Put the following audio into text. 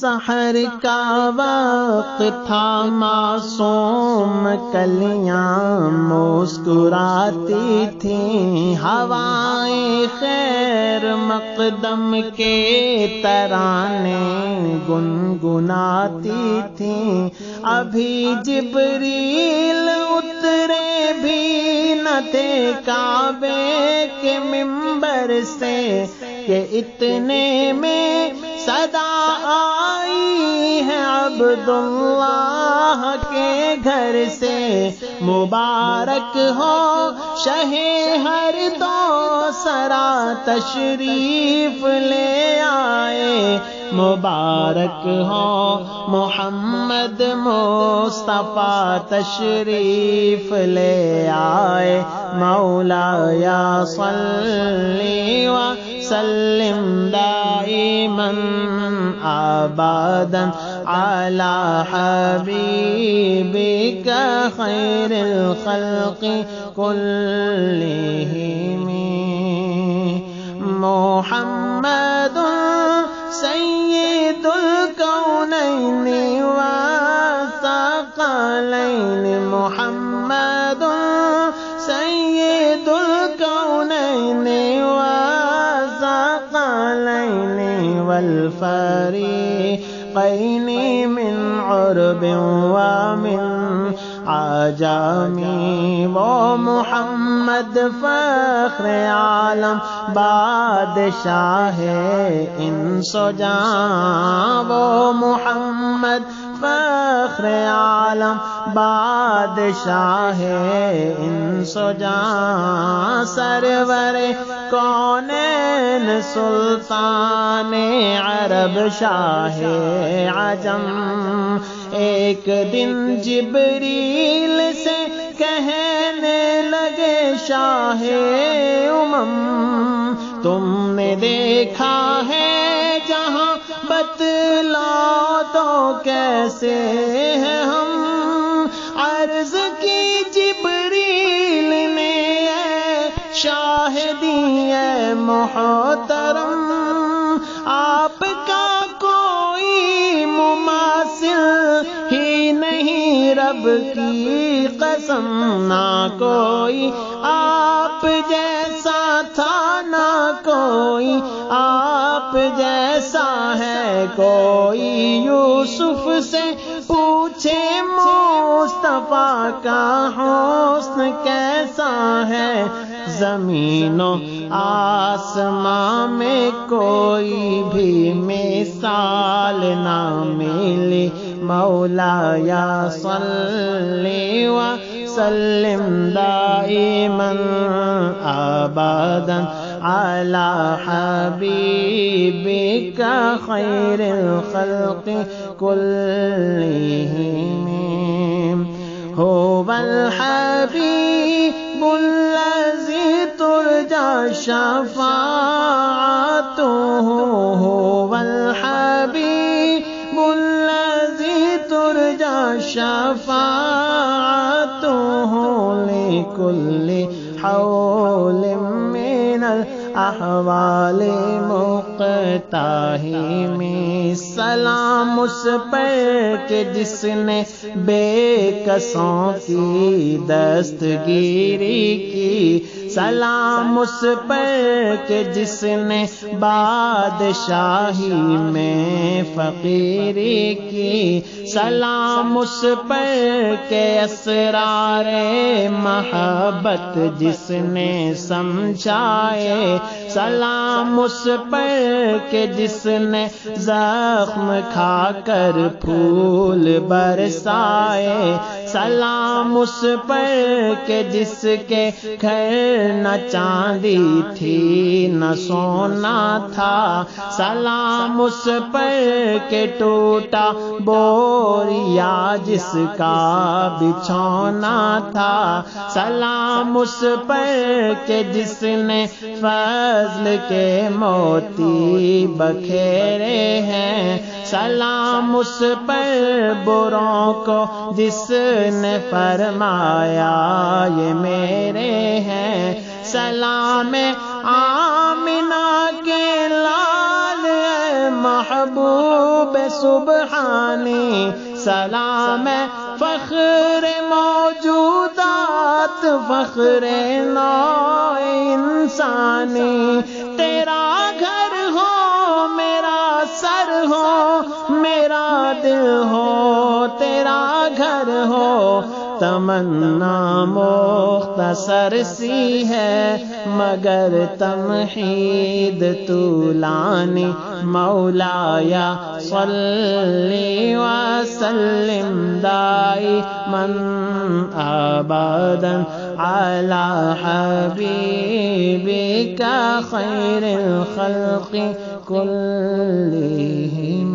سحر کا وقت تھا، معصوم کلیاں مسکراتی تھیں، ہوائیں خیر مقدم کے ترانے گنگناتی تھیں۔ ابھی جبریل اترے بھی نہ تھے کعبے کے منبر سے کہ اتنے میں صدا آئی ہے عبداللہ کے گھر سے۔ مبارک ہو شہ ہر دو سرا تشریف لے آئے، مبارک ہو محمد مصطفیٰ تشریف لے آئے۔ مولایا صلی وسلم دائما ابدا علی حبیبک خیر الخلق کلہم۔ محمد سید الکونین والثقلین، محمد سید الکونین والثقلین والفریقین من عرب ومن عجم۔ وہ محمد فخر عالم بادشاہ انس و جاں، وہ محمد فخر عالم بادشاہ انس و جاں، سرور کونین سلطان عرب شاہ عجم۔ ایک دن جبریل سے کہنے لگے شاہ امم، تم نے دیکھا ہے جہاں بتلاؤ تو کیسے ہیں ہم؟ عرض کی جبریل نے اے شاہدی اے محترم، آپ کا کوئی مماثل ہی نہیں، رب کی قسم نہ کوئی آپ جیسا تھا، نہ کوئی آپ جیسا ہے۔ کوئی یوسف سے پوچھے مصطفیٰ کا حسن کیسا ہے، زمین و آسمان میں کوئی بھی مثال نہ ملی۔ مولایا صلی وسلم دائما ابدا علی حبیبک خیر الخلق کلہم۔ هو الحبیب الذی ترجى شفاعته، هو الحبیب الذی ترجى شفاعته لكل حول من الاحوال مقتحم۔ سلام اس پر کہ جس نے بے کسوں کی دستگیری کی، سلام اس پر کہ جس نے بادشاہی میں فقیری کی، سلام اس پر کہ اسرار محبت جس نے سمجھائے، سلام اس پر کہ جس نے زخم کھا کر پھول برسائے، سلام اس پر کہ جس کے گھر نہ چاندی تھی نہ سونا تھا، سلام اس پر کہ ٹوٹا بوریا جس کا بچھونا تھا، سلام اس پر کہ جس نے فضل کے موتی بکھیرے ہیں، سلام اس پر بروں کو جس نے فرمایا یہ میرے ہیں، سلام آمنہ کے لال محبوب محبوب سبحانی سلام ہے فخر موجودات فخر نوع انسانی تیرا گھر ہو میرا سر ہو میرا دل ہو تیرا گھر ہو تمنا مختصر سی ہے مگر تمہید طولانی مولایا صلی وسلم دائما ابدا علی حبیبک خیر الخلق کلہم